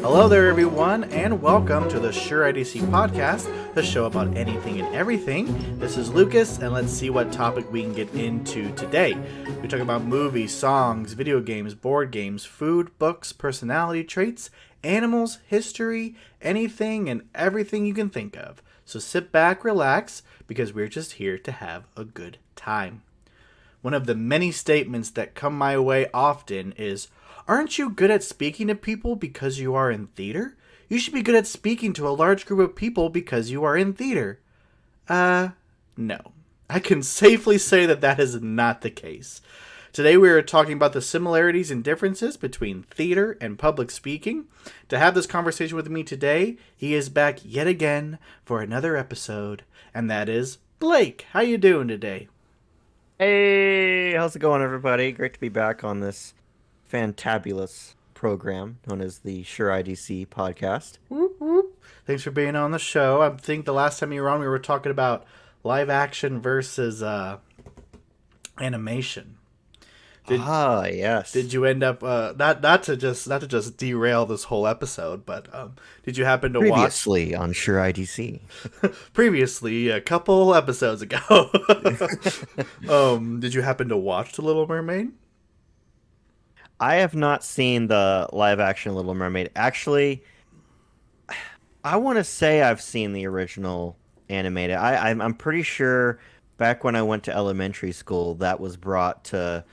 Hello there, everyone, and welcome to the Sure IDC podcast, the show about anything and everything. This is Lucas, and let's see what topic we can get into today. We talk about movies, songs, video games, board games, food, books, personality traits, animals, history, anything and everything you can think of. So sit back, relax, because we're just here to have a good time. One of the many statements that come my way often is, "Aren't you good at speaking to people because you are in theater? You should be good at speaking to a large group of people because you are in theater." No. I can safely say that that is not the case. Today we are talking about the similarities and differences between theater and public speaking. To have this conversation with me today, he is back yet again for another episode, and that is Blake. How you doing today? Hey, how's it going, everybody? Great to be back on this fantabulous program known as the Sure IDC podcast. Whoop, whoop. Thanks for being on the show. I think the last time you were on, we were talking about live action versus animation. Yes. Did you end up not to just derail this whole episode, but did you happen to Previously on Sure IDC. previously a couple episodes ago? Did you happen to watch The Little Mermaid? I have not seen the live action Little Mermaid. Actually, I want to say I've seen the original animated. I'm pretty sure back when I went to elementary school, that was brought to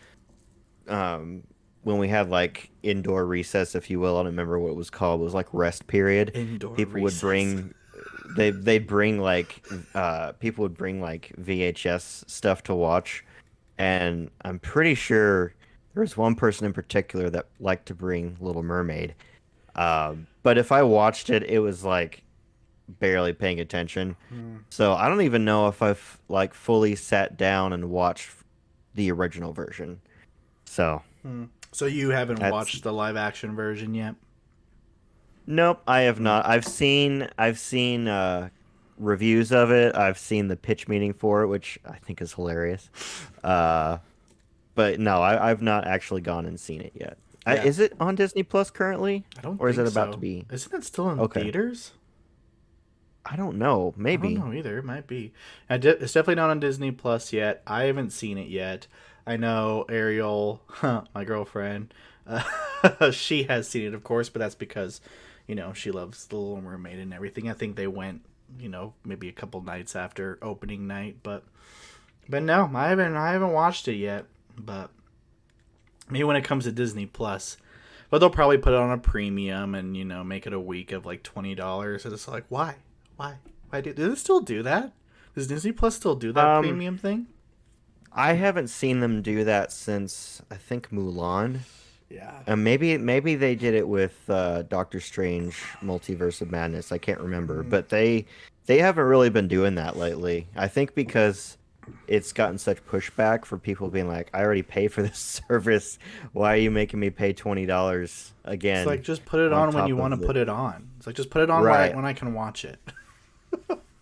when we had like indoor recess, if you will. I don't remember what it was called. It was like rest period. Indoor People recess. would bring they'd bring like people would bring like VHS stuff to watch, and I'm pretty sure there was one person in particular that liked to bring Little Mermaid. But if I watched it, it was like barely paying attention. So I don't even know if I've like fully sat down and watched the original version. So So you haven't That's- watched the live action version yet? nope, I have not. I've seen reviews of it. I've seen the pitch meeting for it, which I think is hilarious. But no, I've not actually gone and seen it yet. Yeah. Is it on Disney Plus currently? I don't Or is think it about so. to be? Isn't it still in Okay. theaters? I don't know. I Maybe. don't know either. It might be. It's definitely not on Disney Plus yet. I haven't seen it yet. I know Ariel, my girlfriend, she has seen it, of course, but that's because, she loves The Little Mermaid and everything. I think they went, maybe a couple nights after opening night, but no, I haven't watched it yet. But maybe when it comes to Disney Plus, but they'll probably put it on a premium and make it a week of like $20. And it's like, why do they still do that? Does Disney Plus still do that premium thing? I haven't seen them do that since I think Mulan. Yeah. And maybe they did it with Doctor Strange Multiverse of Madness. I can't remember, but they haven't really been doing that lately. I think because it's gotten such pushback for people being like, I already pay for this service. Why are you making me pay $20 again? It's like, just put it on when you want to put it on. It's like, just put it on Right. when I can watch it.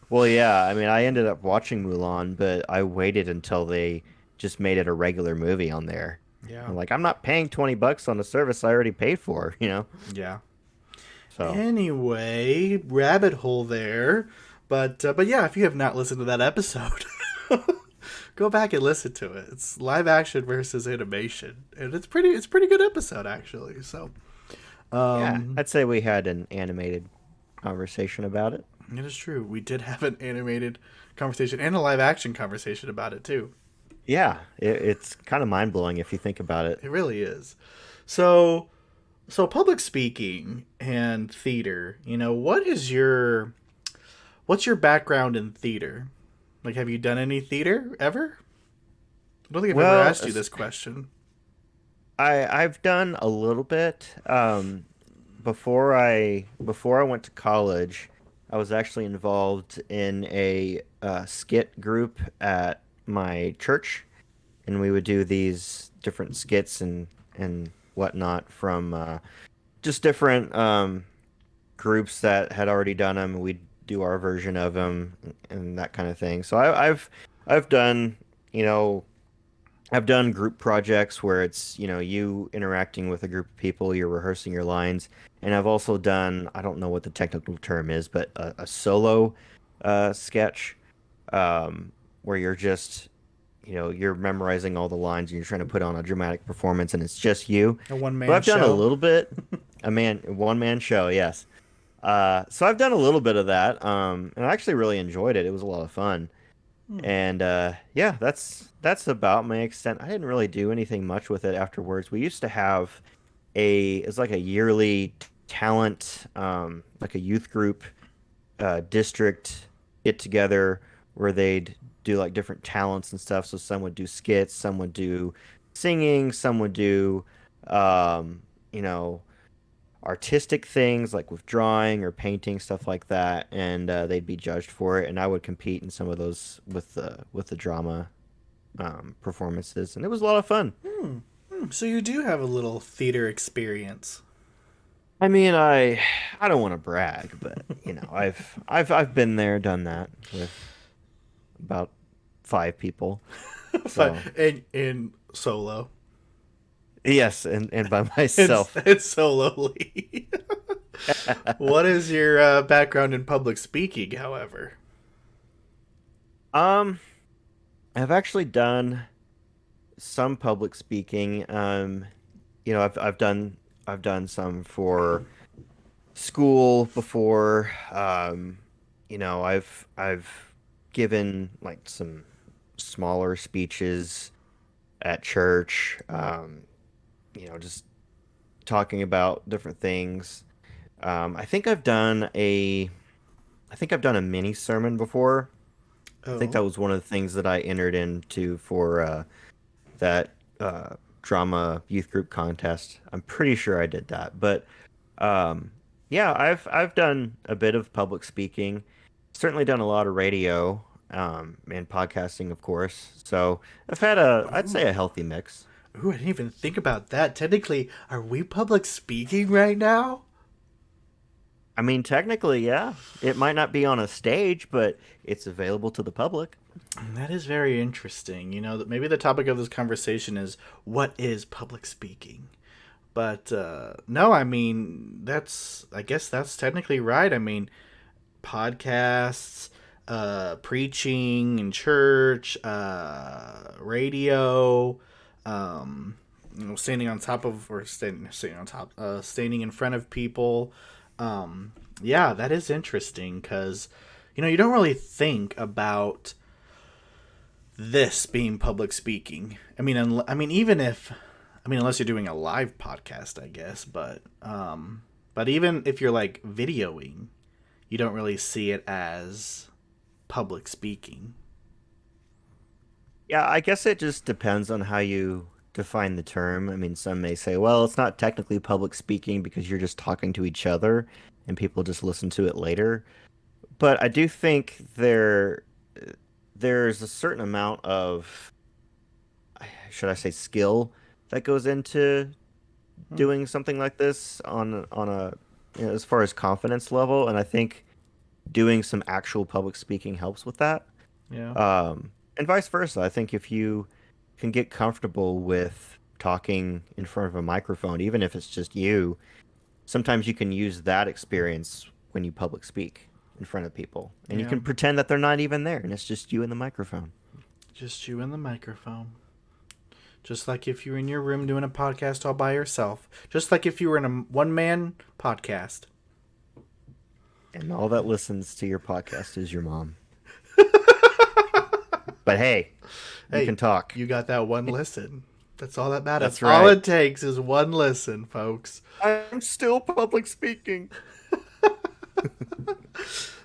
Well, yeah, I mean, I ended up watching Mulan, but I waited until they just made it a regular movie on there. Yeah. I'm like, I'm not paying $20 on a service I already paid for, Yeah. So Anyway, rabbit hole there. But yeah, if you have not listened to that episode, go back and listen to it. It's live action versus animation, and it's pretty good episode actually. So yeah, I'd say we had an animated conversation about it. it is true. We did have an animated conversation and a live action conversation about it too. Yeah, it's kind of mind blowing if you think about it. It really is. So public speaking and theater, what's your background in theater? Like, have you done any theater ever? I don't think I've ever asked you this question. I've done a little bit. Before I went to college, I was actually involved in a skit group at my church, and we would do these different skits and whatnot from just different groups that had already done them. We'd do our version of them and that kind of thing. So I've done, you know, I've done group projects where it's, you interacting with a group of people, you're rehearsing your lines, and I've also done, I don't know what the technical term is, but a solo sketch, where you're just, you're memorizing all the lines and you're trying to put on a dramatic performance and it's just you. A one So man I've done a show. little bit, one man show, yes. So I've done a little bit of that, and I actually really enjoyed it. It was a lot of fun. Hmm. And yeah, that's about my extent. I didn't really do anything much with it afterwards. We used to have it's like a yearly talent, like a youth group, district get together where they'd do like different talents and stuff. So some would do skits, some would do singing, some would do, you know, artistic things like with drawing or painting, stuff like that, and they'd be judged for it. And I would compete in some of those with the drama performances, and it was a lot of fun. So you do have a little theater experience. I mean, I don't want to brag, but I've been there, done that with about 5 people. But So in solo. yes, and by It's myself. it's solely. What is your background in public speaking, however? Um, I've actually done some public speaking. I've done some for school before. I've given like some smaller speeches at church. Just talking about different things. I think I've done a mini sermon before. I think Oh. that was one of the things that I entered into for that drama youth group contest. I'm pretty sure I did that, but um, yeah, I've done a bit of public speaking. Certainly done a lot of radio and podcasting, of course. So I've had I'd say a healthy mix. Ooh, I didn't even think about that. Technically, are we public speaking right now? I mean, technically, yeah, it might not be on a stage, but it's available to the public. That is very interesting. That maybe the topic of this conversation is what is public speaking? But no, I mean, I guess that's technically right. I mean, podcasts, preaching in church, radio, standing on top of, or standing on top, standing in front of people. Yeah, that is interesting because, you don't really think about this being public speaking. I mean, even if, unless you're doing a live podcast, I guess, but even if you're like videoing, you don't really see it as public speaking. Yeah, I guess it just depends on how you define the term. I mean, some may say, well, it's not technically public speaking because you're just talking to each other and people just listen to it later. But I do think there's a certain amount of, should I say, skill that goes into Hmm. doing something like this on a, as far as confidence level, and I think doing some actual public speaking helps with that. Yeah. And vice versa. I think if you can get comfortable with talking in front of a microphone, even if it's just you, sometimes you can use that experience when you public speak in front of people. And you Yeah. can pretend that they're not even there and it's just you and the microphone. Just you and the microphone. Just like if you were in your room doing a podcast all by yourself. Just like if you were in a one man podcast. And all that listens to your podcast is your mom. But hey, you Hey, can talk. you got that one listen. That's all that matters. That's All right. it takes is one listen, folks. I'm still public speaking.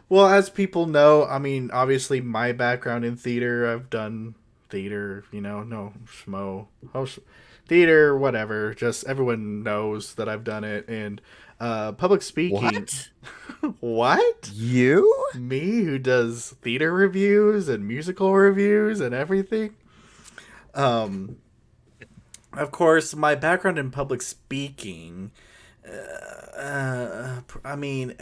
Well, as people know, obviously my background in theater, I've done theater, no schmo, theater, whatever. Just everyone knows that I've done it. And public speaking. What? What? You? Me, who does theater reviews and musical reviews and everything? Um, of course, my background in public speaking, I mean,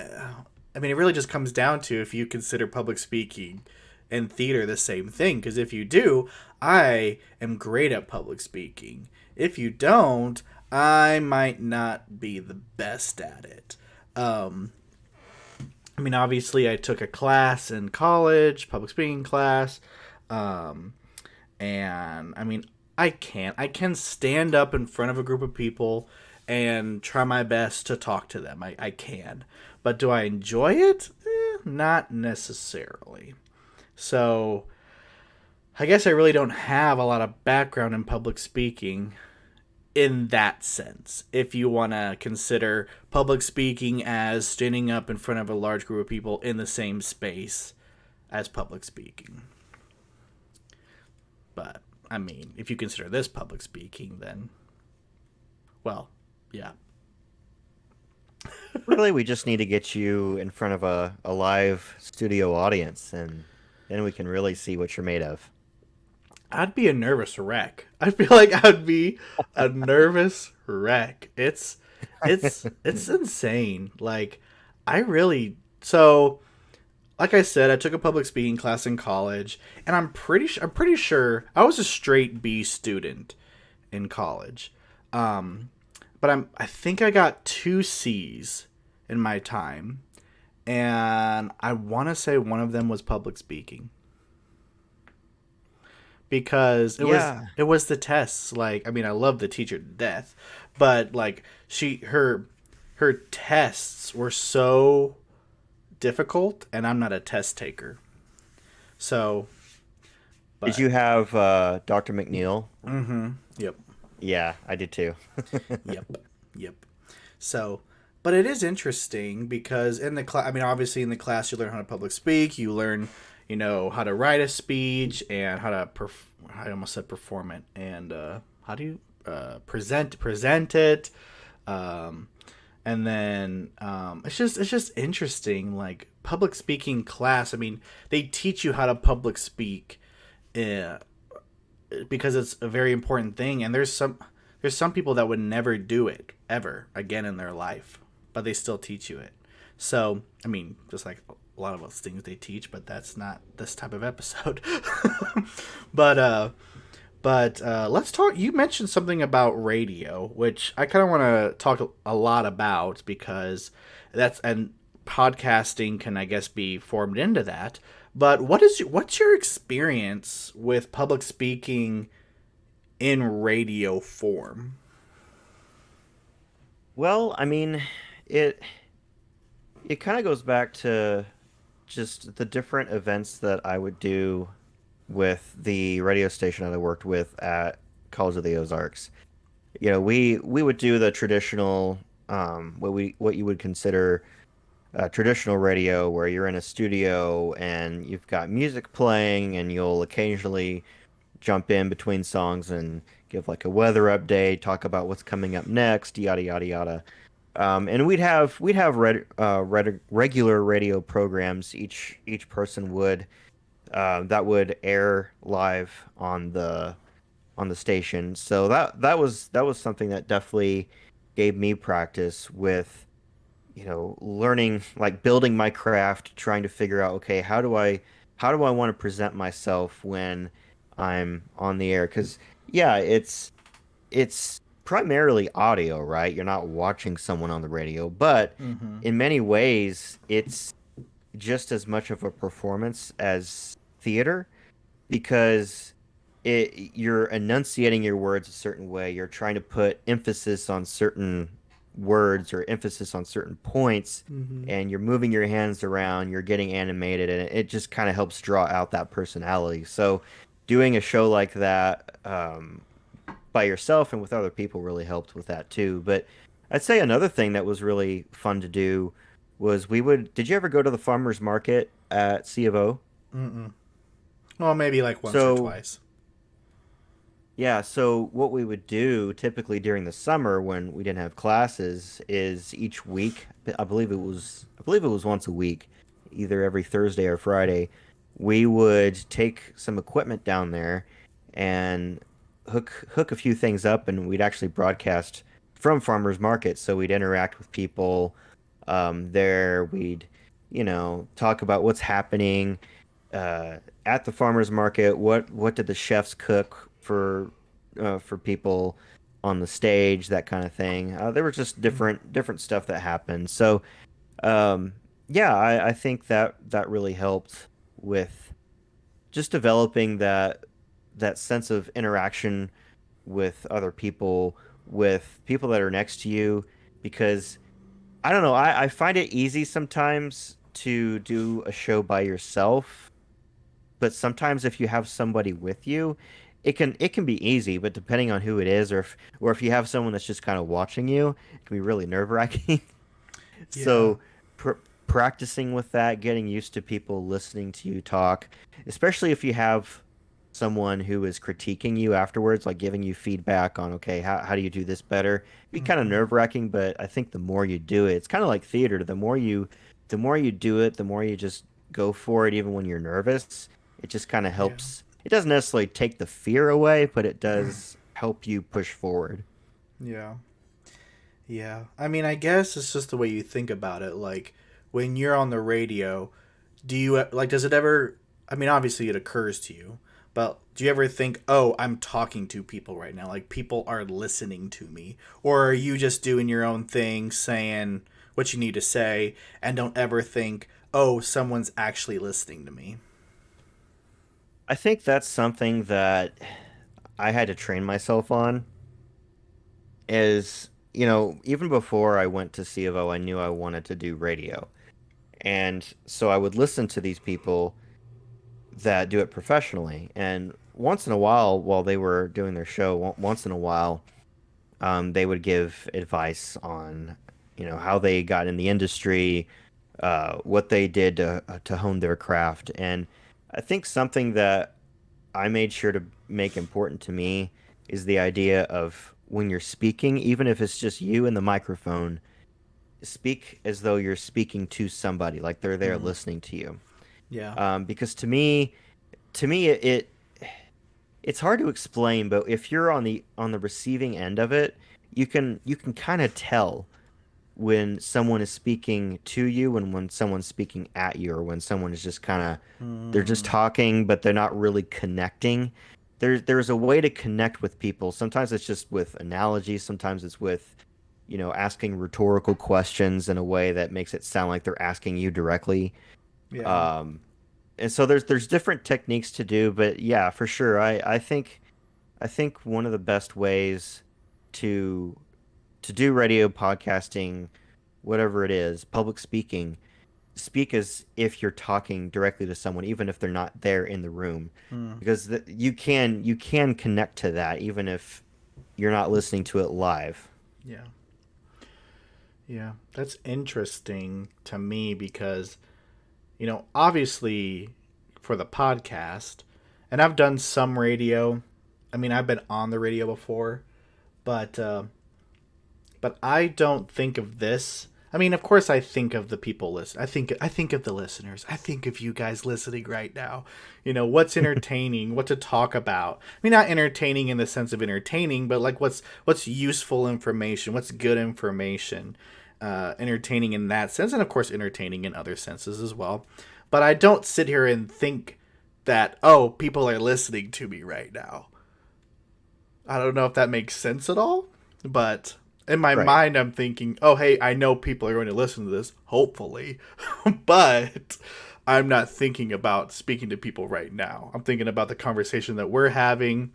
I mean, it really just comes down to if you consider public speaking and theater the same thing. Because if you do, I am great at public speaking. If you don't, I might not be the best at it. Um, I mean, obviously, I took a class in college, public speaking class, um, and I mean, I can stand up in front of a group of people and try my best to talk to them. I can, but do I enjoy it? Not necessarily. So I guess I really don't have a lot of background in public speaking in that sense. If you want to consider public speaking as standing up in front of a large group of people in the same space as public speaking. But, I mean, if you consider this public speaking, then, well, yeah. Really, we just need to get you in front of a live studio audience, and then we can really see what you're made of. I'd be a nervous wreck. I feel like I'd be a nervous wreck. It's insane. Like I really so like I said, I took a public speaking class in college, and I'm pretty sure I was a straight B student in college. Um, but I think I got two C's in my time, and I want to say one of them was public speaking because Yeah. it was the tests. Like I mean, I love the teacher to death, but like her tests were so difficult, and I'm not a test taker. So, Did but you have Dr. McNeil? yep, Yeah, I did too. yep, yep. So, but it is interesting because in the class, I mean, obviously in the class you learn how to public speak, you learn, how to write a speech and how to I almost said perform it and how do you present it. Um, and then it's just interesting like public speaking class. I mean, they teach you how to public speak uh, because it's a very important thing, and there's some people that would never do it ever again in their life, but they still teach you it. So I mean, just like a lot of those things they teach, but that's not this type of episode. but let's talk. You mentioned something about radio, which I kind of want to talk a lot about because and podcasting can, I guess, be formed into that. But what's your experience with public speaking in radio form? Well, I mean, it it kind of goes back to just the different events that I would do with the radio station that I worked with at College of the Ozarks. We would do the traditional what you would consider traditional radio, where you're in a studio and you've got music playing, and you'll occasionally jump in between songs and give like a weather update, talk about what's coming up next, yada yada yada. And we'd have regular radio programs. Each person would that would air live on the station. So that was something that definitely gave me practice with learning, like building my craft, trying to figure out, okay, how do I want to present myself when I'm on the air? Because yeah, it's primarily audio, right? You're not watching someone on the radio, but Mm-hmm. in many ways, it's just as much of a performance as theater, because you're enunciating your words a certain way. You're trying to put emphasis on certain words or emphasis on certain points, Mm-hmm. and you're moving your hands around, you're getting animated, and it just kind of helps draw out that personality. So doing a show like that by yourself and with other people really helped with that too. But I'd say another thing that was really fun to do was did you ever go to the farmers market at C of O? Mm-mm. Well, maybe like once or So twice. yeah, so what we would do typically during the summer when we didn't have classes is each week, I believe it was once a week, either every Thursday or Friday, we would take some equipment down there and hook a few things up, and we'd actually broadcast from farmers market. So we'd interact with people there. We'd talk about what's happening at the farmers market. What did the chefs cook for people on the stage, that kind of thing. There was just Mm. different stuff that happened. So um, yeah, I think that really helped with just developing that sense of interaction with other people, with people that are next to you, because I don't know, I find it easy sometimes to do a show by yourself, but sometimes if you have somebody with you, it can be easy, but depending on who it is, or if you have someone that's just kind of watching you, it can be really nerve-wracking. Yeah. So practicing with that, getting used to people listening to you talk, especially if you have someone who is critiquing you afterwards, like giving you feedback on, okay, how do you do this better? It'd be kind of Hmm. nerve-wracking, but I think the more you do it, it's kind of like theater. The more you do it, the more you just go for it, even when you're nervous. It just kind of Yeah. helps. It doesn't necessarily take the fear away, but it does help you push forward. Yeah. Yeah. I mean, I guess it's just the way you think about it. Like when you're on the radio, do you like does it ever I mean, obviously it occurs to you, but do you ever think, "Oh, I'm talking to people right now. Like people are listening to me." Or are you just doing your own thing, saying what you need to say and don't ever think, "Oh, someone's actually listening to me." I think that's something that I had to train myself on is, even before I went to C of O, I knew I wanted to do radio. And so I would listen to these people that do it professionally. And once in a while they were doing their show, once in a while, they would give advice on, how they got in the industry, what they did to hone their craft. And I think something that I made sure to make important to me is the idea of when you're speaking, even if it's just you and the microphone, speak as though you're speaking to somebody, like they're there Mm, listening to you. yeah. Because to me, it's hard to explain, but if you're on the receiving end of it, you can kind of tell when someone is speaking to you and when someone's speaking at you, or when someone is just kind of they're just Mm, talking, but they're not really connecting. There's a way to connect with people. Sometimes it's just with analogies, sometimes it's with, asking rhetorical questions in a way that makes it sound like they're asking you directly. yeah. Um, and so there's different techniques to do, but yeah, for sure. I think one of the best ways to to do radio podcasting, whatever it is, public speaking, speak as if you're talking directly to someone, even if they're not there in the room, Mm, because you can connect to that even if you're not listening to it live. yeah. Yeah. That's interesting to me because obviously for the podcast, and I've done some radio. I mean, I've been on the radio before, but I don't think of this. I mean, of course, I think of the people listen. I think of the listeners. I think of you guys listening right now. What's entertaining, what to talk about. I mean, not entertaining in the sense of entertaining, but like what's useful information, what's good information, entertaining in that sense, and of course, entertaining in other senses as well. But I don't sit here and think that, oh, people are listening to me right now. I don't know if that makes sense at all, but in my Right. mind, I'm thinking, oh, hey, I know people are going to listen to this, hopefully, but I'm not thinking about speaking to people right now. I'm thinking about the conversation that we're having,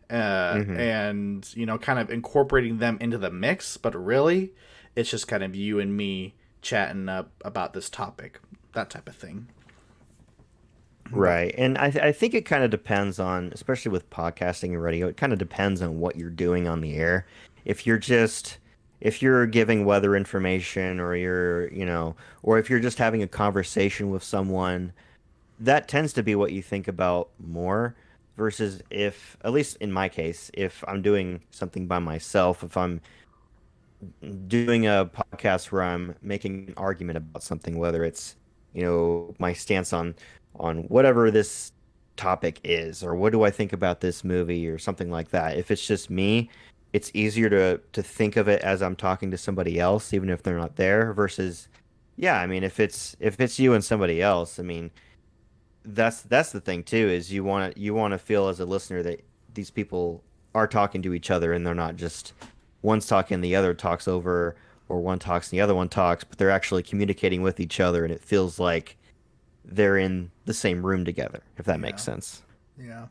Hmm. and kind of incorporating them into the mix. But really, it's just kind of you and me chatting up about this topic, that type of thing. But Right. And I think it kind of depends on, especially with podcasting and radio, it kind of depends on what you're doing on the air. If you're just, if you're giving weather information, or or if you're just having a conversation with someone, that tends to be what you think about more, versus if, at least in my case, if I'm doing something by myself, if I'm doing a podcast where I'm making an argument about something, whether it's, my stance on whatever this topic is, or what do I think about this movie or something like that. If it's just me, it's easier to think of it as I'm talking to somebody else, even if they're not there, versus Yeah, I mean, if it's you and somebody else, I mean, that's the thing too, is you want to feel as a listener that these people are talking to each other and they're not just one's talking, the other talks over, or one talks and the other one talks, but they're actually communicating with each other and it feels like they're in the same room together, if that makes Yeah. sense. Yeah.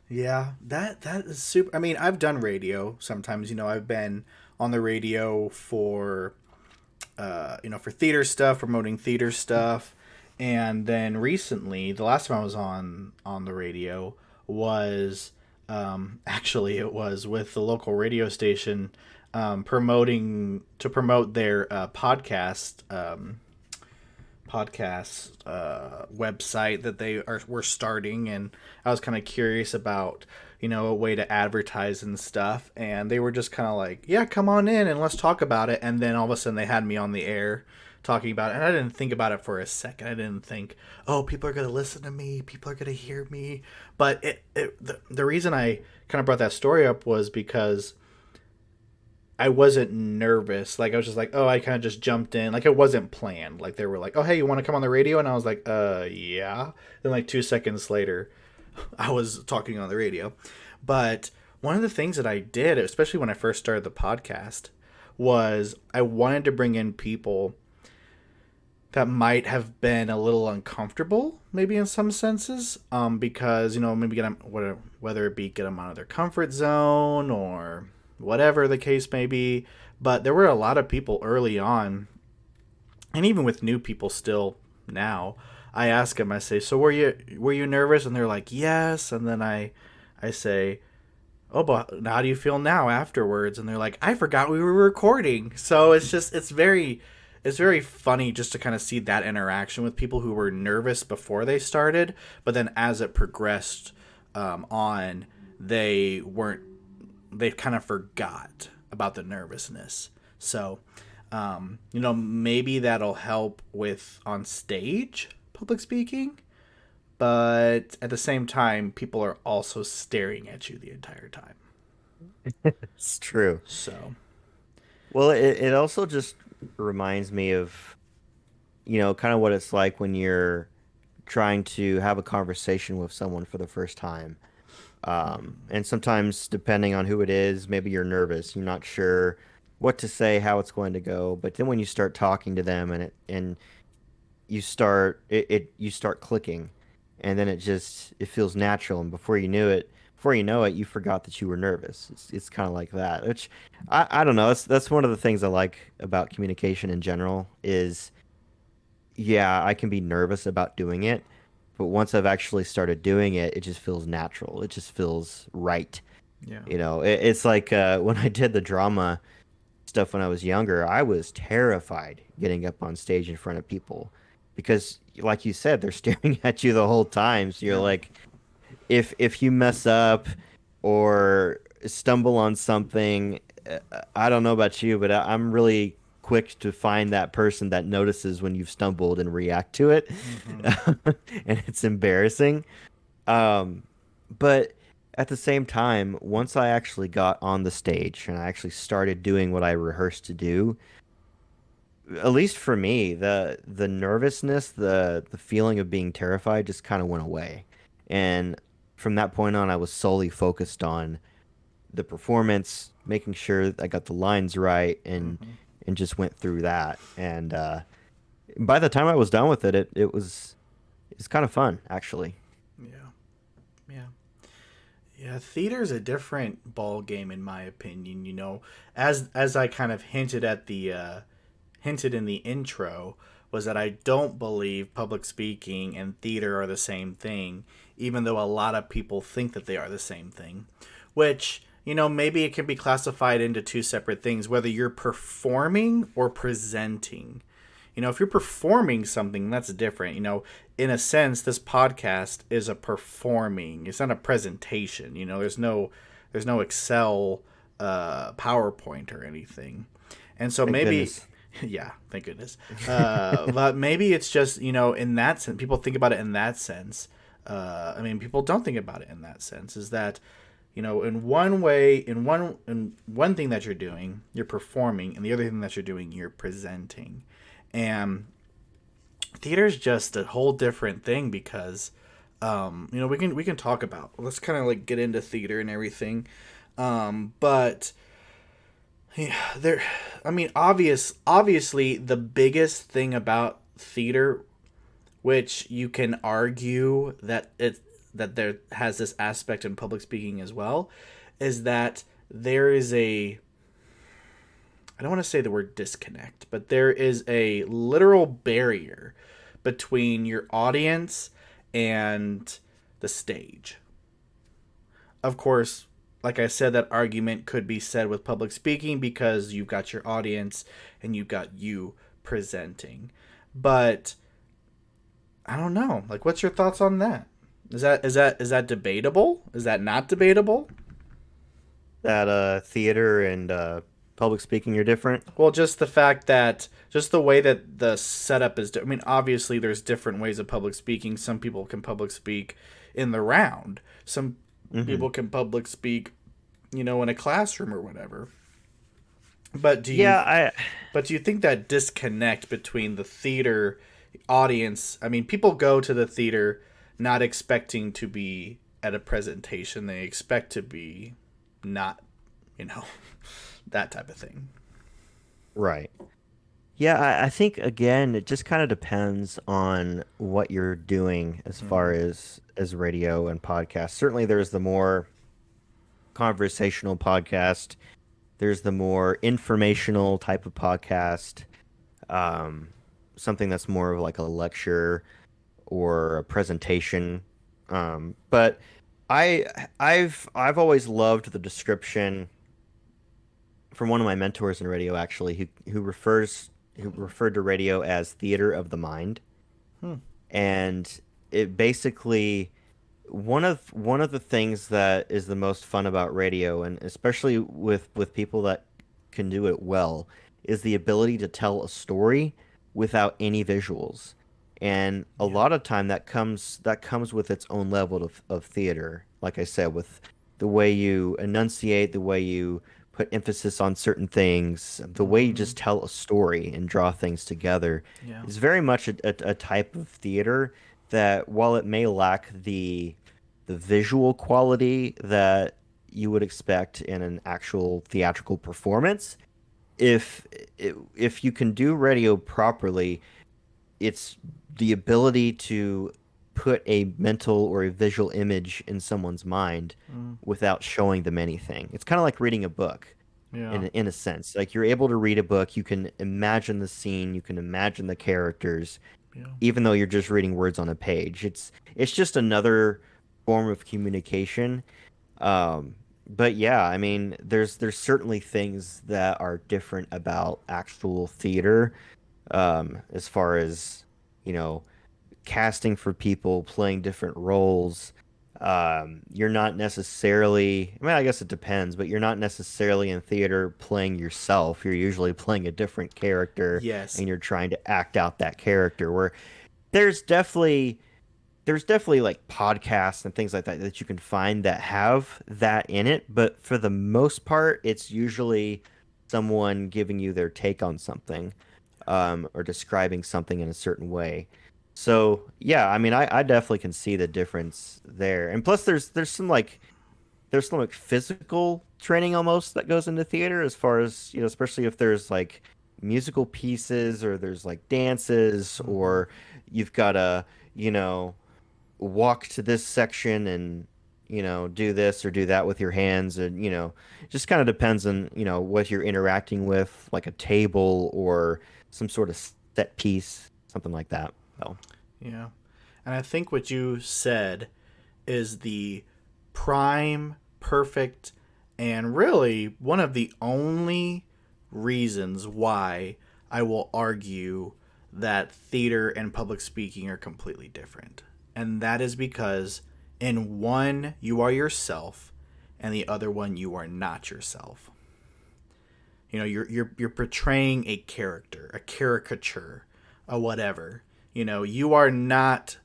Yeah, that is super. I mean, I've done radio sometimes. I've been on the radio for for theater stuff, promoting theater stuff, and then recently, the last time I was on the radio was actually it was with the local radio station, promote their podcast website that were starting, and I was kind of curious about a way to advertise and stuff, and they were just kind of like, yeah, come on in and let's talk about it. And then all of a sudden they had me on the air talking about it, and I didn't think about it for a second. I didn't think, oh, people are going to listen to me, people are going to hear me. But the reason I kind of brought that story up was because I wasn't nervous. Like, I was just like, oh, I kind of just jumped in. Like, it wasn't planned. Like, they were like, oh, hey, you want to come on the radio? And I was like, yeah. Then like 2 seconds later, I was talking on the radio. But one of the things that I did, especially when I first started the podcast, was I wanted to bring in people that might have been a little uncomfortable, maybe in some senses, because maybe get them, whether it be get them out of their comfort zone or whatever the case may be. But there were a lot of people early on, and even with new people still now. I ask them, I say, so were you nervous? And they're like, yes. And then I say, oh, but how do you feel now afterwards? And they're like, I forgot we were recording. So it's very funny just to kind of see that interaction with people who were nervous before they started, but then as it progressed on, they kind of forgot about the nervousness. So, maybe that'll help with on stage public speaking, but at the same time, people are also staring at you the entire time. It's true. So, Well, it also just reminds me of, kind of what it's like when you're trying to have a conversation with someone for the first time. And sometimes, depending on who it is, maybe you're nervous. You're not sure what to say, how it's going to go. But then when you start talking to them and you start clicking, and then it feels natural. And before you know it, you forgot that you were nervous. It's kind of like that, which I don't know. That's one of the things I like about communication in general is, yeah, I can be nervous about doing it, but once I've actually started doing it, it just feels natural. It just feels right. yeah. It's like when I did the drama stuff when I was younger, I was terrified getting up on stage in front of people because, like you said, they're staring at you the whole time. So you're Yeah. like, if you mess up or stumble on something, I don't know about you, but I'm really quick to find that person that notices when you've stumbled and react to it, Hmm. and it's embarrassing. Um, but at the same time, once I actually got on the stage and I actually started doing what I rehearsed to do, at least for me, the nervousness, the feeling of being terrified just kind of went away. And from that point on, I was solely focused on the performance, making sure I got the lines right, Hmm. and just went through that. And by the time I was done with it was kind of fun, actually. Yeah. Yeah. Yeah, theater's a different ball game in my opinion. As I kind of hinted in the intro, was that I don't believe public speaking and theater are the same thing, even though a lot of people think that they are the same thing. Which maybe it can be classified into two separate things, whether you're performing or presenting. If you're performing something, that's different. In a sense, this podcast is a performing. It's not a presentation. There's no Excel, PowerPoint or anything. And so Thank maybe, goodness. yeah, thank goodness. But maybe it's just in that sense. People think about it in that sense. I mean, people don't think about it in that sense. Is that in one way, in one thing that you're doing, you're performing, and the other thing that you're doing, you're presenting. And theater is just a whole different thing because, we can talk about. Let's kind of like get into theater and everything, but yeah, I mean, obviously, the biggest thing about theater, which you can argue that there has this aspect in public speaking as well, is that there is a, I don't want to say the word disconnect, but there is a literal barrier between your audience and the stage. Of course, like I said, that argument could be said with public speaking because you've got your audience and you've got you presenting. But I don't know. Like, what's your thoughts on that? Is that debatable? Is that not debatable? That theater and public speaking are different. Well, just the fact that just the way that the setup is. I mean, obviously, there's different ways of public speaking. Some people can public speak in the round. Some Hmm. people can public speak, in a classroom or whatever. But do you Yeah, I but do you think that disconnect between the theater audience? I mean, people go to the theater not expecting to be at a presentation. They expect to be not, you know, that type of thing. right. Yeah, I think again, it just kind of depends on what you're doing as far Mm, as radio and podcast. Certainly, there's the more conversational podcast. There's the more informational type of podcast. Um, Something that's more of like a lecture or a presentation. But I've always loved the description from one of my mentors in radio actually who referred to radio as theater of the mind. hmm, And it basically one of the things that is the most fun about radio, and especially with people that can do it well, is the ability to tell a story without any visuals. And a yeah, lot of time that comes with its own level of theater. Like I said, with the way you enunciate, the way you put emphasis on certain things, the way you hmm, just tell a story and draw things together yeah, is very much a type of theater that, while it may lack the visual quality that you would expect in an actual theatrical performance, if if you can do radio properly, it's the ability to put a mental or a visual image in someone's mind mm, without showing them anything. It's kind of like reading a book yeah, in a sense. Like you're able to read a book, you can imagine the scene, you can imagine the characters, yeah, even though you're just reading words on a page. It's just another form of communication. Um, but yeah, I mean, there's certainly things that are different about actual theater, as far as, you know, casting for people, playing different roles. You're not necessarily, I mean, I guess it depends, but you're not necessarily in theater playing yourself. You're usually playing a different character yes, and you're trying to act out that character. Where there's definitely there's definitely like podcasts and things like that that you can find that have that in it, but for the most part, it's usually someone giving you their take on something, or describing something in a certain way. So yeah, I mean, I definitely can see the difference there. And plus, there's some like physical training almost that goes into theater, as far as, especially if there's like musical pieces or there's like dances, hmm, or you've got to, you know walk to this section and do this or do that with your hands, and just kind of depends on what you're interacting with, like a table or some sort of set piece, something like that. So yeah. And I think what you said is the prime, perfect, and really one of the only reasons why I will argue that theater and public speaking are completely different. And that is because in one, you are yourself, and the other one, you are not yourself. You're portraying a character, a caricature, a whatever. You are not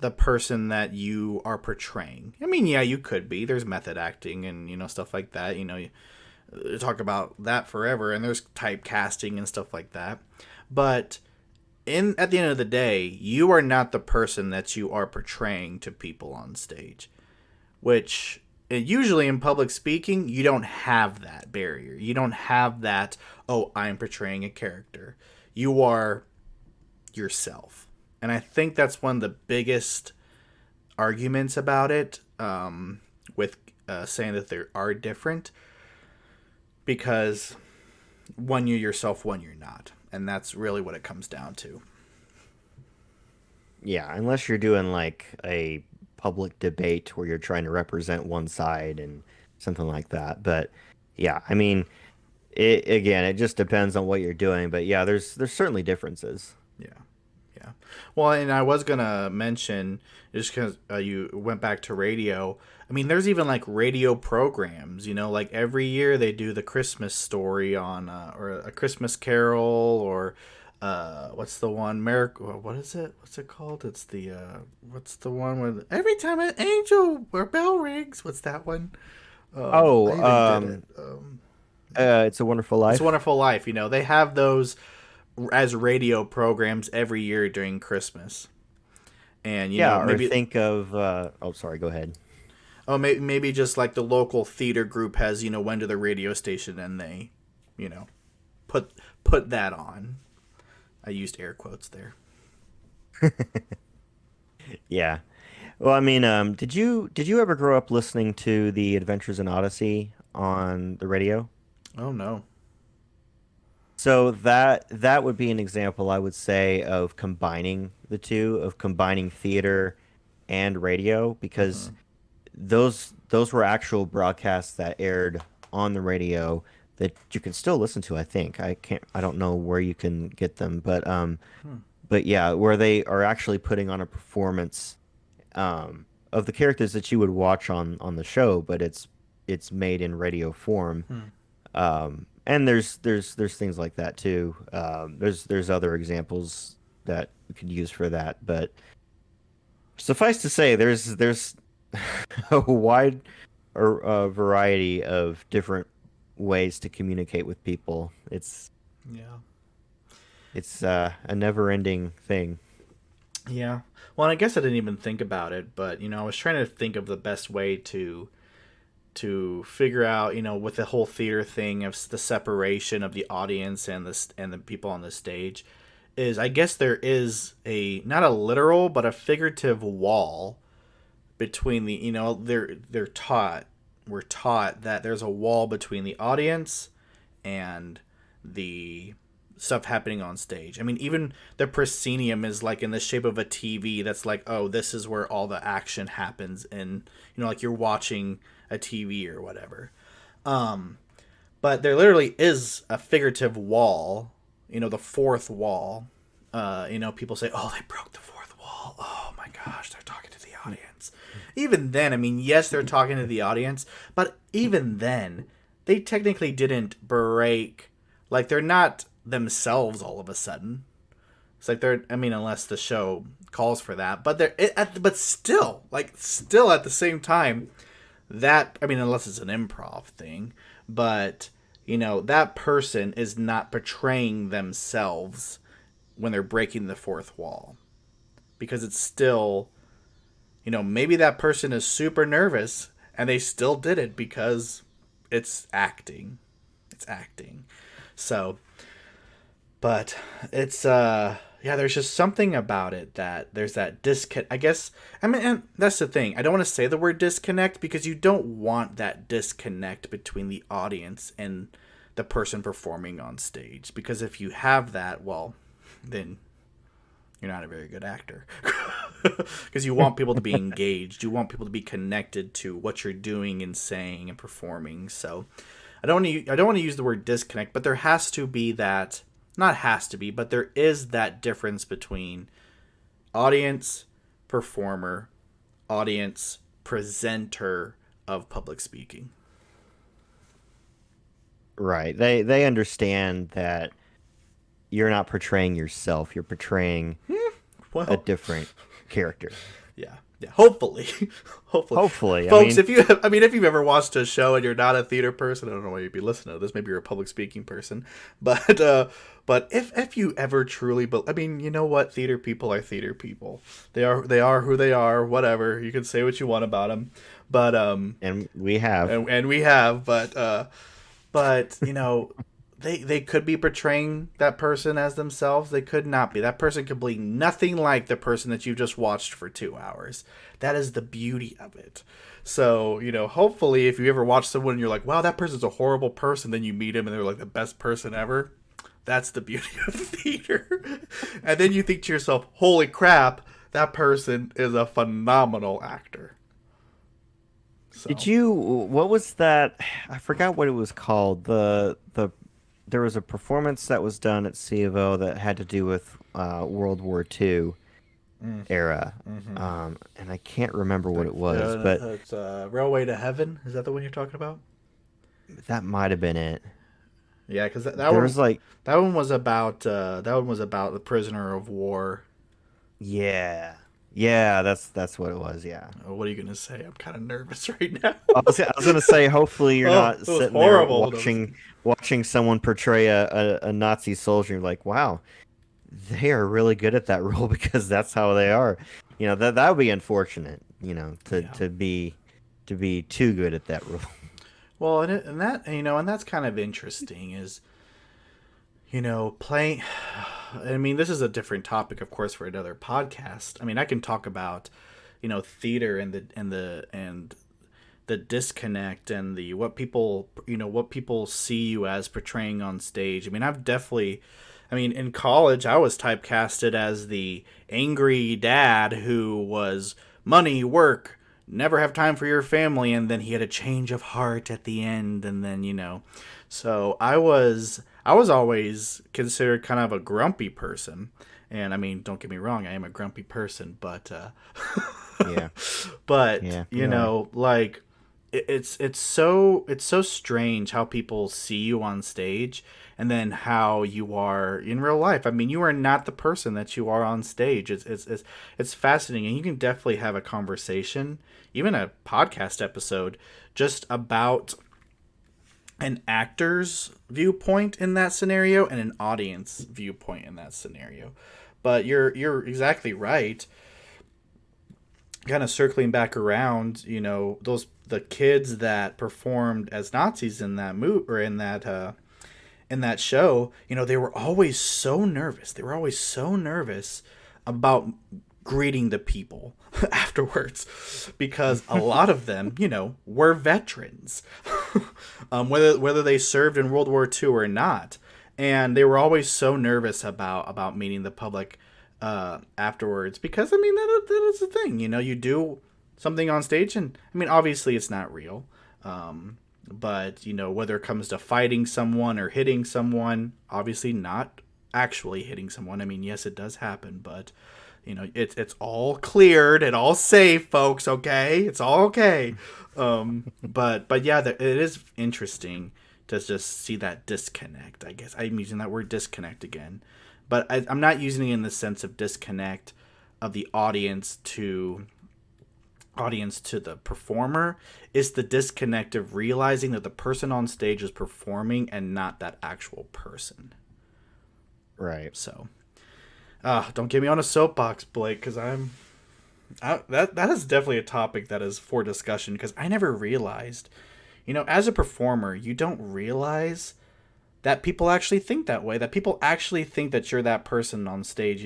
the person that you are portraying. I mean, yeah, you could be. There's method acting and stuff like that. You talk about that forever, and there's typecasting and stuff like that. But in at the end of the day, you are not the person that you are portraying to people on stage, which usually in public speaking, you don't have that barrier. You don't have that, oh, I'm portraying a character. You are yourself. And I think that's one of the biggest arguments about it, with saying that they are different, because one you're yourself, one you're not. And that's really what it comes down to. Yeah, unless you're doing like a public debate where you're trying to represent one side and something like that. But yeah, I mean, it just depends on what you're doing. But yeah, there's certainly differences. Yeah. Yeah. Well, and I was gonna mention, just because you went back to radio. I mean, there's even like radio programs. Like every year they do the Christmas story on, or a Christmas Carol, or what's the one? What is it? What's it called? It's the what's the one where every time an angel or bell rings? What's that one? Oh, I even did it. It's a Wonderful It's a Life. Wonderful Life. They have those as radio programs every year during Christmas. And Yeah, or maybe, think of oh, sorry, go ahead. oh, maybe just like the local theater group has, went to the radio station and they, you know, put put that on. I used air quotes there. Yeah. Well, I mean, did you ever grow up listening to the Adventures in Odyssey on the radio? Oh no. So that would be an example, I would say, of combining the two, of combining theater and radio, because Hmm. those were actual broadcasts that aired on the radio that you can still listen to, I think. I don't know where you can get them, Hmm. but yeah, where they are actually putting on a performance of the characters that you would watch on the show, but it's made in radio form. Hmm. And there's things like that too. There's other examples that we could use for that, but suffice to say, there's a wide variety of different ways to communicate with people. Yeah. It's a never-ending thing. Yeah. Well, and I guess I didn't even think about it, but I was trying to think of the best way to figure out, with the whole theater thing of the separation of the audience and the people on the stage, is I guess there is a not a literal but a figurative wall between the, they're taught we're taught that there's a wall between the audience and the stuff happening on stage. I mean, even the proscenium is like in the shape of a TV that's like, oh, this is where all the action happens, and like you're watching a TV or whatever. But there literally is a figurative wall, the fourth wall. People say, oh, they broke the fourth wall. Oh my gosh, they're talking to the audience. Even then, I mean, yes, they're talking to the audience, but even then, they technically didn't break. Like, they're not themselves all of a sudden. It's like they're, I mean, unless the show calls for that, but but still, still at the same time, that, I mean, unless it's an improv thing, but that person is not portraying themselves when they're breaking the fourth wall, because it's still, maybe that person is super nervous and they still did it because it's acting. It's acting. So, but it's yeah, there's just something about it that there's that disconnect. I guess, I mean, and that's the thing. I don't want to say the word disconnect because you don't want that disconnect between the audience and the person performing on stage, because if you have that, well, then you're not a very good actor. Because you want people to be engaged. You want people to be connected to what you're doing and saying and performing. So I don't want to use the word disconnect, but there has to be that, not has to be, but there is that difference between audience, performer, audience, presenter of public speaking. Right. They understand that you're not portraying yourself, you're portraying a Well, different character. yeah. Yeah, hopefully, hopefully, Hopefully, I folks. mean, If you've ever watched a show and you're not a theater person, I don't know why you'd be listening to this. Maybe you're a public speaking person, but but if you ever truly, I mean, you know what? Theater people are theater people. They are who they are. Whatever, you can say what you want about them, but and we have. and we have, but you know, they could be portraying that person as themselves. They could not be. That person could be nothing like the person that you just watched for 2 hours. That is the beauty of it. So, you know, hopefully if you ever watch someone and you're like, wow, that person's a horrible person, then you meet him and they're like the best person ever. That's the beauty of theater. And then you think to yourself, holy crap, that person is a phenomenal actor. So Did you? What was that? I forgot what it was called. There was a performance that was done at C of O that had to do with World War II era, and I can't remember what it was, but it's Railway to Heaven. Is that the one you're talking about? that might have been it. Yeah, because There was like, that one was about the prisoner of war. yeah, yeah, that's what it was. Yeah, Oh, what are you gonna say? I'm kind of nervous right now. I was gonna say, hopefully you're Oh, not it was sitting there horrible. watching someone portray a Nazi soldier. You're like, wow, they are really good at that role because that's how they are. You know, that would be unfortunate. You know, Yeah. to be too good at that role. Well, and that's kind of interesting. Is playing. I mean, this is a different topic, of course, for another podcast. I mean, I can talk about, theater and the disconnect and the what people see you as portraying on stage. I mean, in college I was typecasted as the angry dad who was money, work, never have time for your family, and then he had a change of heart at the end, and then so I was always considered kind of a grumpy person. And I mean, don't get me wrong, I am a grumpy person, but Yeah, but yeah, you are. like it's so strange how people see you on stage and then how you are in real life. I mean, you are not the person that you are on stage. It's fascinating, and you can definitely have a conversation, even a podcast episode, just about an actor's viewpoint in that scenario and an audience viewpoint in that scenario. But you're exactly right. Kind of circling back around, those the kids that performed as Nazis in that movie or in that show, they were always so nervous. They were always so nervous about greeting the people afterwards because a lot of them, were veterans, whether they served in World War II or not, and they were always so nervous about meeting the public afterwards because I mean that is the thing, you do something on stage, and I mean obviously it's not real, but whether it comes to fighting someone or hitting someone, obviously not actually hitting someone. I mean, yes, it does happen, but it's all cleared and all safe, folks. Okay, it's all okay. But yeah, it is interesting to just see that disconnect. I guess I'm using that word disconnect again, but I'm not using it in the sense of disconnect of the audience to the performer. It's the disconnect of realizing that the person on stage is performing and not that actual person. Right. So, don't get me on a soapbox, Blake, because that is definitely a topic that is for discussion. Because I never realized, as a performer, you don't realize that people actually think that way. That people actually think that you're that person on stage.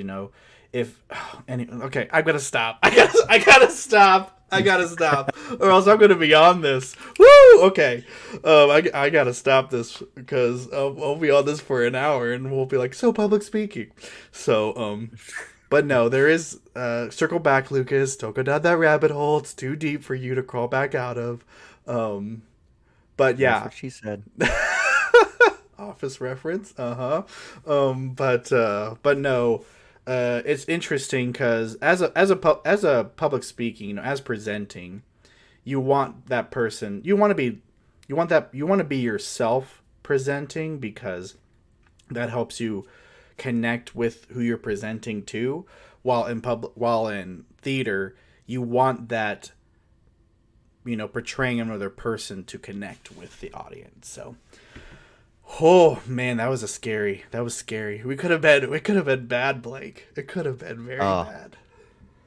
If okay, I've got to stop. I gotta stop. I gotta stop, or else I'm gonna be on this. Woo! Okay, I gotta stop this because I'll be on this for an hour, and we'll be like, so public speaking. So but no, there is circle back, Lucas. Don't go down that rabbit hole. It's too deep for you to crawl back out of. But That's yeah, what she said. Office reference. But no. It's interesting because as a public speaking, as presenting, you want that person. You want to be yourself presenting because that helps you connect with who you're presenting to. While in theater, you want that, portraying another person to connect with the audience. So, oh man, that was scary. We could have been bad, Blake. It could have been very Oh, bad.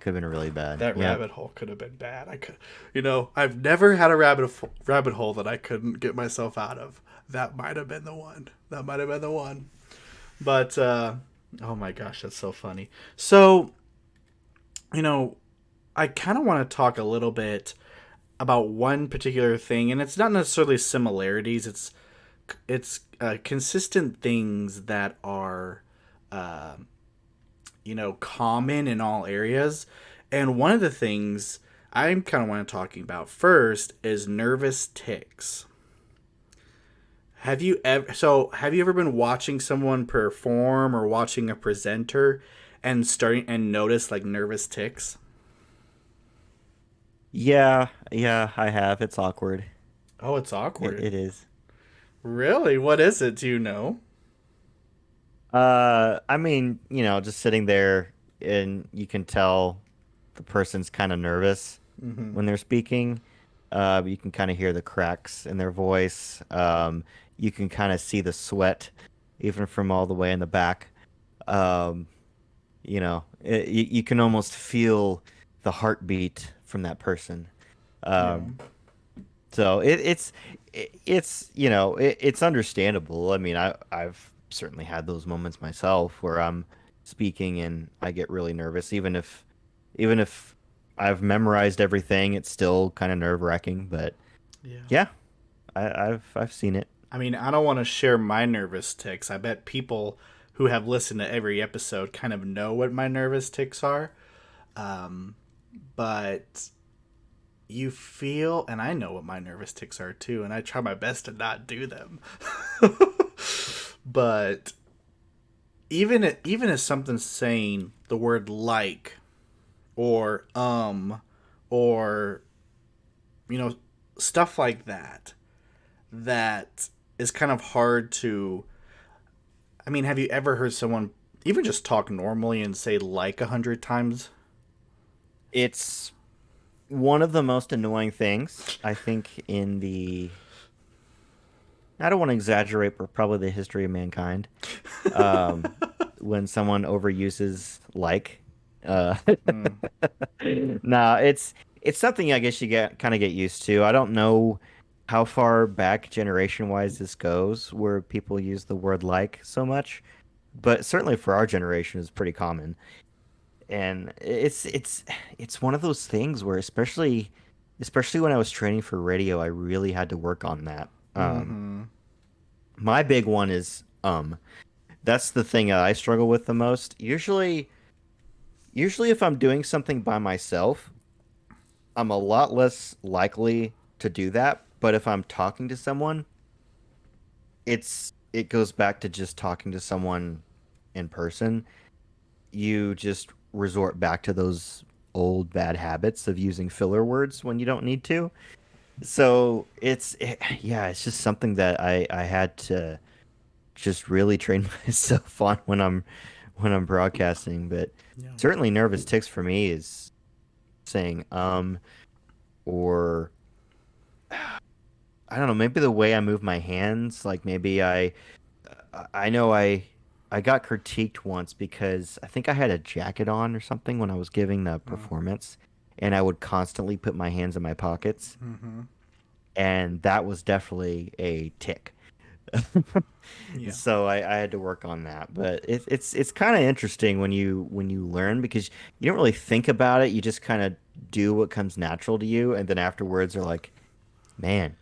could have been really bad. That Yeah. rabbit hole could have been bad. I've never had a rabbit hole that I couldn't get myself out of. That might have been the one. But oh my gosh, that's so funny. So, I kind of want to talk a little bit about one particular thing, and it's not necessarily similarities. It's consistent things that are common in all areas. And one of the things I'm kind of want to talking about first is nervous tics. Have you ever been watching someone perform or watching a presenter and notice like nervous tics? Yeah, yeah, I have. It's awkward. Oh, it's It, awkward. it is. Really? What is it? Do you know? I mean, just sitting there and you can tell the person's kind of nervous Mm-hmm. when they're speaking. You can kind of hear the cracks in their voice. You can kind of see the sweat even from all the way in the back. Um, you can almost feel the heartbeat from that person. Yeah. Um, So it's understandable. I mean, I've certainly had those moments myself where I'm speaking and I get really nervous, even if I've memorized everything, it's still kind of nerve-wracking. But Yeah. yeah, I've seen it. I mean, I don't want to share my nervous tics. I bet people who have listened to every episode kind of know what my nervous tics are. Um, but you feel, and I know what my nervous tics are too, and I try my best to not do them. But even as something saying the word like or or you know stuff like that is kind of hard to. I mean, have you ever heard someone even just talk normally and say like 100 times? It's one of the most annoying things I think in the I don't want to exaggerate, but probably the history of mankind. Um, when someone overuses like, uh, Mm, nah, it's something I guess you get used to. I don't know how far back generation wise this goes, where people use the word like so much, but certainly for our generation is pretty common. And it's one of those things where especially when I was training for radio, I really had to work on that. mm-hmm. My big one is that's the thing that I struggle with the most. Usually if I'm doing something by myself, I'm a lot less likely to do that. But if I'm talking to someone, it goes back to just talking to someone in person. You just resort back to those old bad habits of using filler words when you don't need to. So yeah, it's just something that I had to just really train myself on when I'm broadcasting. But Yeah. certainly nervous tics for me is saying or I don't know, maybe the way I move my hands, like maybe I know I got critiqued once because I think I had a jacket on or something when I was giving the Mm, performance, and I would constantly put my hands in my pockets, mm-hmm. and that was definitely a tick. Yeah. So I had to work on that, but it's kind of interesting when you learn because you don't really think about it. You just kind of do what comes natural to you, and then afterwards are like, man,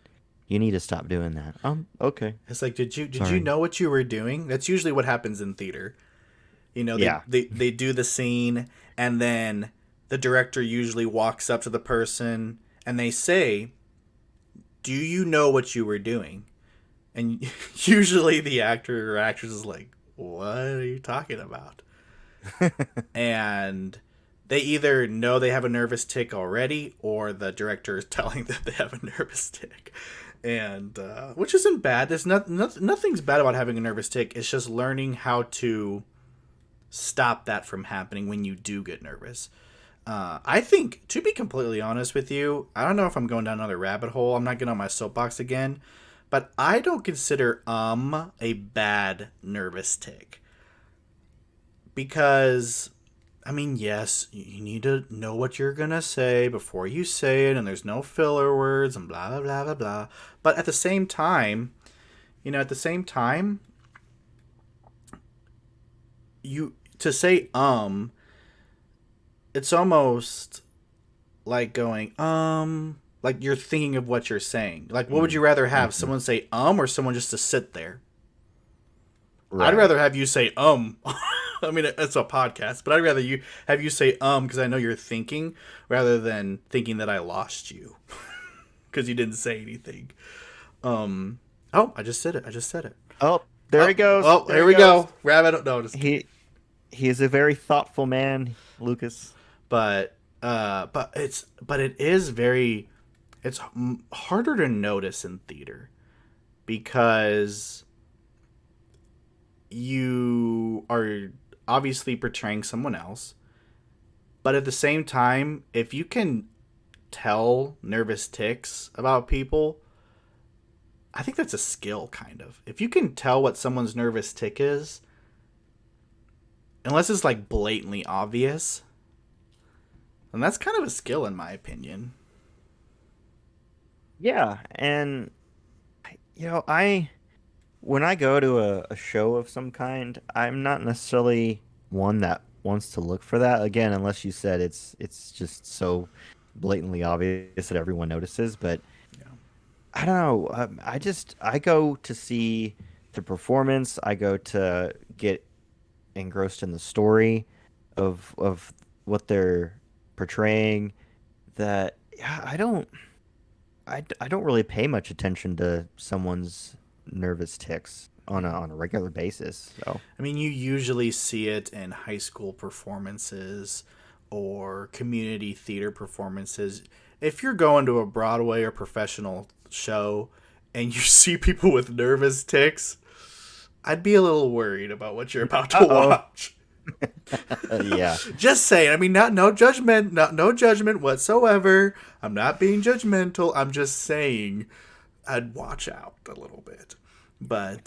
you need to stop doing that. Okay, It's like, did you sorry. know what you were doing? That's usually what happens in theater. They, Yeah. they do the scene, and then the director usually walks up to the person and they say, "Do you know what you were doing?" And usually the actor or actress is like, "What are you talking about?" And they either know they have a nervous tick already, or the director is telling them they have a nervous tick, and which isn't bad. There's nothing's bad about having a nervous tick. It's just learning how to stop that from happening when you do get nervous. I think, to be completely honest with you, I don't know if I'm going down another rabbit hole. I'm not getting on my soapbox again, but I don't consider a bad nervous tick because I mean, yes, you need to know what you're gonna say before you say it, and there's no filler words and blah blah blah blah blah. But at the same time, at the same time, you to say it's almost like going like you're thinking of what you're saying. Like, what would you rather have? Mm-hmm. Someone say or someone just to sit there? I'd Right. rather have you say I mean, it's a podcast, but I'd rather you have you say because I know you're thinking rather than thinking that I lost you because you didn't say anything. Oh, I just said it. I just said it. Oh, there Oh, he goes. oh, There here he we goes. go. Rabbit. No, just kidding. He is a very thoughtful man, Lucas. But it is very it's harder to notice in theater because you are obviously portraying someone else, but at the same time, if you can tell nervous tics about people, I think that's a skill kind of. If you can tell what someone's nervous tick is, unless it's like blatantly obvious, then that's kind of a skill in my opinion. Yeah, and I when I go to a show of some kind, I'm not necessarily one that wants to look for that. Again, unless you said it's just so blatantly obvious that everyone notices. But Yeah. I don't know. I go to see the performance. I go to get engrossed in the story of what they're portraying. That yeah, I don't really pay much attention to someone's nervous tics on a regular basis. So I mean, you usually see it in high school performances or community theater performances. If you're going to a Broadway or professional show and you see people with nervous tics, I'd be a little worried about what you're about to uh-oh. watch. Yeah. Just saying. I mean, not no judgment, not no judgment whatsoever. I'm not being judgmental. I'm just saying I'd watch out a little bit. But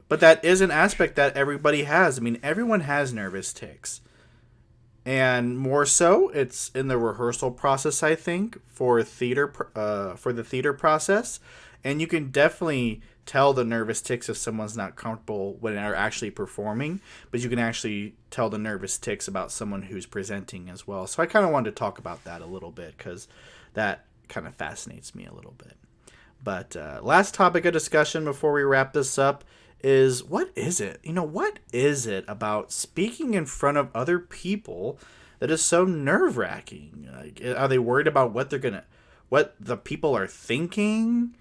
that is an aspect that everybody has. I mean, everyone has nervous tics, and more so, it's in the rehearsal process. I think for the theater process, and you can definitely tell the nervous tics if someone's not comfortable when they're actually performing, but you can actually tell the nervous tics about someone who's presenting as well. So I kind of wanted to talk about that a little bit because that kind of fascinates me a little bit. But last topic of discussion before we wrap this up is what is it? What is it about speaking in front of other people that is so nerve wracking? Like, are they worried about what the people are thinking?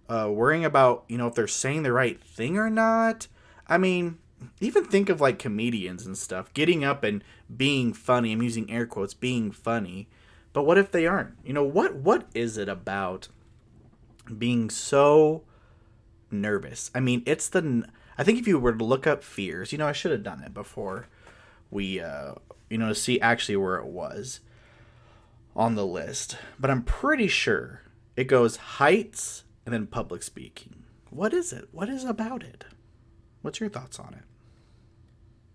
Worrying about, if they're saying the right thing or not? I mean, even think of like comedians and stuff getting up and being funny. I'm using air quotes, being funny. But what if they aren't? What is it about being so nervous? I mean, I think if you were to look up fears, I should have done it before we, to see actually where it was on the list. But I'm pretty sure it goes heights and then public speaking. What is it? What is about it? What's your thoughts on it?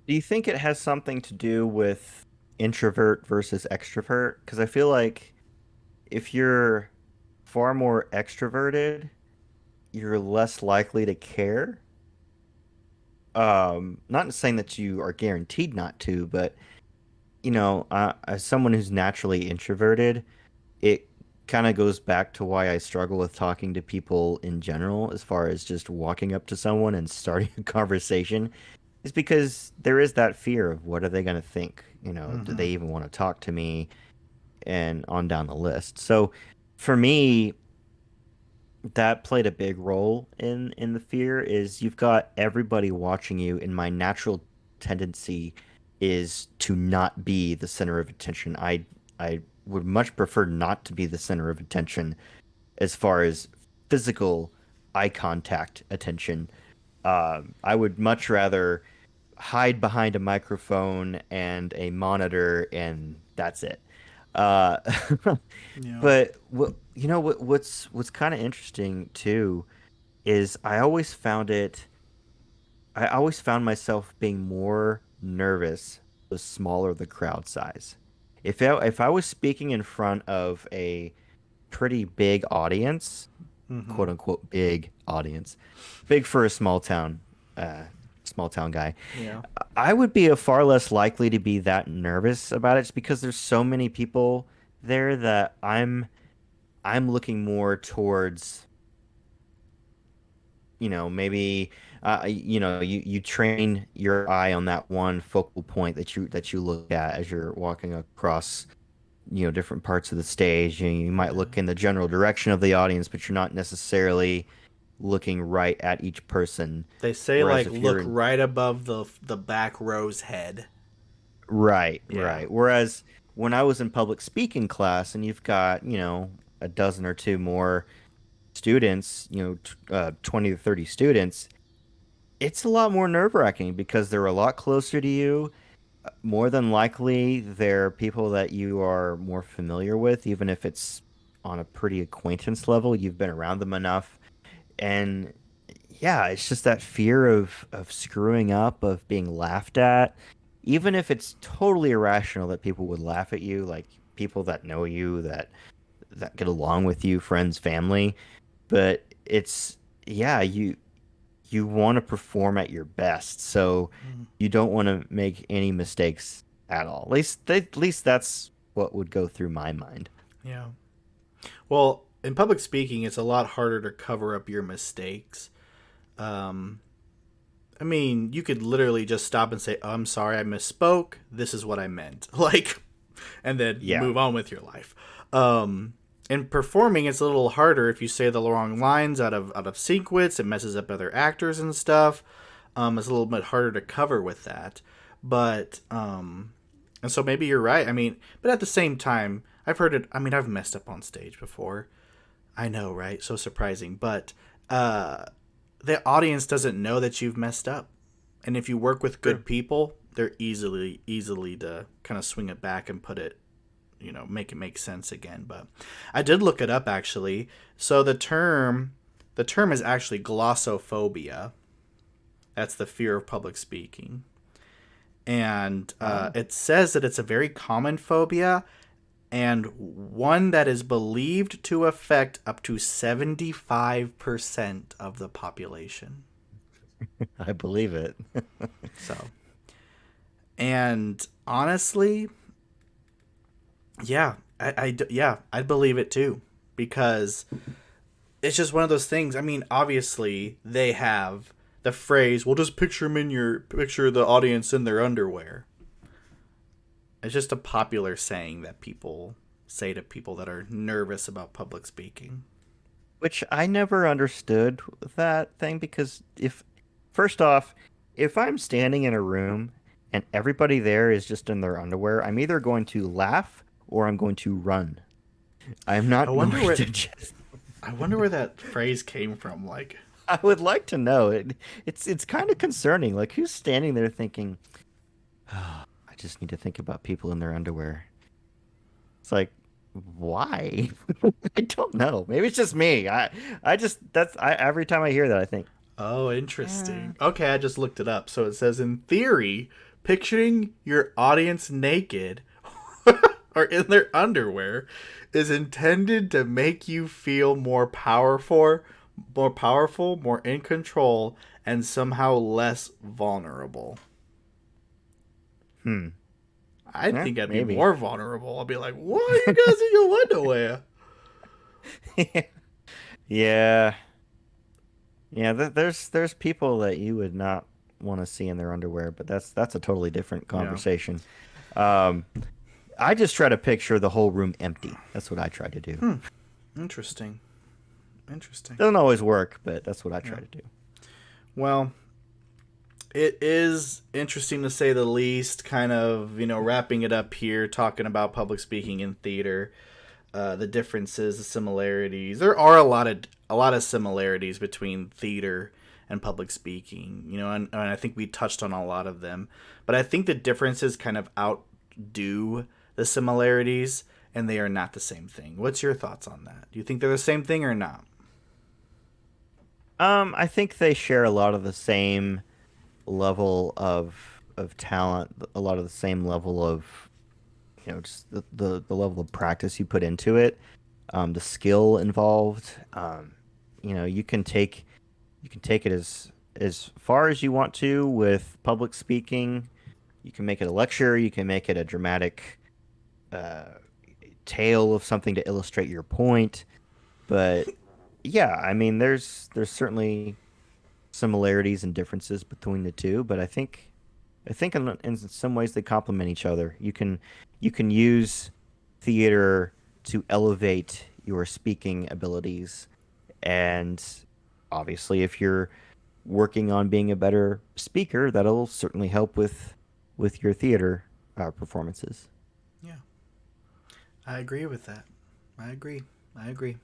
Do you think it has something to do with introvert versus extrovert? Because I feel like if you're far more extroverted, you're less likely to care. Not saying that you are guaranteed not to, but as someone who's naturally introverted, it kind of goes back to why I struggle with talking to people in general, as far as just walking up to someone and starting a conversation, is because there is that fear of what are they going to think? Do Mm-hmm. they even want to talk to me? And on down the list. So for me, that played a big role in the fear is you've got everybody watching you, and my natural tendency is to not be the center of attention. I would much prefer not to be the center of attention as far as physical eye contact attention. I would much rather hide behind a microphone and a monitor, and that's it. Uh, Yeah. but what's kind of interesting too is I always found myself being more nervous the smaller the crowd size. If I was speaking in front of a pretty big audience, Mm-hmm. quote unquote big audience, big for a uh, small town guy, Yeah. I would be a far less likely to be that nervous about it just because there's so many people there that I'm looking more towards, maybe you train your eye on that one focal point that you look at as you're walking across, different parts of the stage. You might Yeah. look in the general direction of the audience, but you're not necessarily looking right at each person. They say Whereas like if you're look in right above the back row's head. Right, Yeah. right. Whereas when I was in public speaking class and you've got, a dozen or two more students, 20 to 30 students, it's a lot more nerve-wracking because they're a lot closer to you. More than likely, they're people that you are more familiar with, even if it's on a pretty acquaintance level. You've been around them enough. And yeah, it's just that fear of screwing up, of being laughed at, even if it's totally irrational that people would laugh at you, like people that know you, that get along with you, friends, family. But it's yeah, you want to perform at your best, so Mm. you don't want to make any mistakes at all. At least that's what would go through my mind. Yeah. Well, in public speaking, it's a lot harder to cover up your mistakes. Um, I mean, you could literally just stop and say, oh, "I'm sorry, I misspoke. This is what I meant." Like, and then Yeah. move on with your life. In performing, it's a little harder if you say the wrong lines out of sequence. It messes up other actors and stuff. It's a little bit harder to cover with that. But and so maybe you're right. I mean, but at the same time, I've heard it. I mean, I've messed up on stage before. I know, right? So surprising. But uh, the audience doesn't know that you've messed up. And if you work with True. good people, they're easily to kind of swing it back and put it, make it make sense again. But I did look it up actually. So the term is actually glossophobia. That's the fear of public speaking. And Oh. it says that it's a very common phobia and one that is believed to affect up to 75% of the population. I believe it. So, and honestly, yeah, yeah, I'd believe it too because it's just one of those things. I mean, obviously, they have the phrase, "Well, just picture the audience in their underwear." It's just a popular saying that people say to people that are nervous about public speaking. Which I never understood that thing because first off, if I'm standing in a room and everybody there is just in their underwear, I'm either going to laugh or I'm going to run. I'm I not wonder going where to just. I wonder where that phrase came from. Like, I would like to know it. It's kind of concerning. Like who's standing there thinking, oh, I just need to think about people in their underwear. It's like, why? I don't know. Maybe it's just me. I just every time I hear that I think, oh, eh. interesting. Okay, I just looked it up. So it says, in theory, picturing your audience naked or in their underwear is intended to make you feel more powerful, more in control, and somehow less vulnerable. Hmm. I Yeah, think I'd be maybe. more vulnerable. I'd be like, "Why are you guys in your underwear?" Yeah. Yeah, there's people that you would not want to see in their underwear, but that's a totally different Yeah. conversation. Um, I just try to picture the whole room empty. That's what I try to do. Hmm. Interesting. Interesting. Doesn't always work, but that's what I Yeah. try to do. Well, it is interesting to say the least. Kind of, wrapping it up here, talking about public speaking in theater, the differences, the similarities. There are a lot of similarities between theater and public speaking. And I think we touched on a lot of them. But I think the differences kind of outdo the similarities. and they are not the same thing. What's your thoughts on that? Do you think they're the same thing or not? I think they share a lot of the same level of talent, a lot of the same level of, just the level of practice you put into it, the skill involved. You can take it as far as you want to with public speaking. You can make it a lecture. You can make it a dramatic uh, tale of something to illustrate your point. But yeah, I mean, there's certainly similarities and differences between the two, but I think in some ways they complement each other. You can use theater to elevate your speaking abilities, and obviously, if you're working on being a better speaker, that'll certainly help with your theater performances. Yeah, I agree with that. I agree. I agree.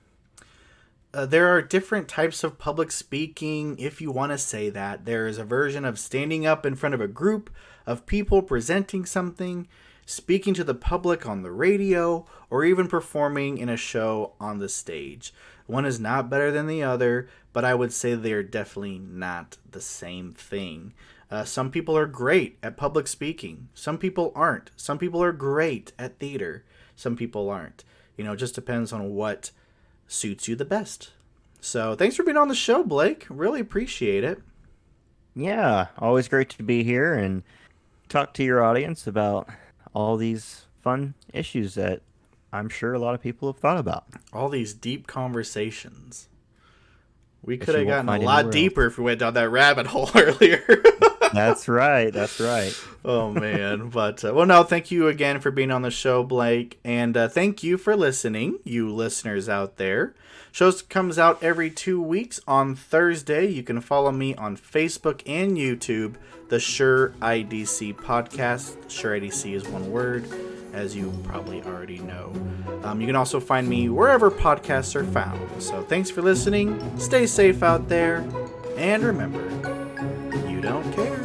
There are different types of public speaking, if you want to say that. There is a version of standing up in front of a group of people presenting something, speaking to the public on the radio, or even performing in a show on the stage. One is not better than the other, but I would say they are definitely not the same thing. Some people are great at public speaking. Some people aren't. Some people are great at theater. Some people aren't. It just depends on what suits you the best. So thanks for being on the show, Blake. Really appreciate it. Yeah, always great to be here and talk to your audience about all these fun issues that I'm sure a lot of people have thought about. All these deep conversations. We That could you have won't gotten a find lot anywhere else. deeper if we went down that rabbit hole earlier. That's right. That's right. Oh man, but well, no, thank you again for being on the show, Blake, and thank you for listening, you listeners out there. Shows comes out every 2 weeks on Thursday. You can follow me on Facebook and YouTube, the Sure IDC podcast. Sure IDC is one word, as you probably already know. You can also find me wherever podcasts are found. So thanks for listening. Stay safe out there, and remember, you don't care.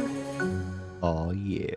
Oh, yeah.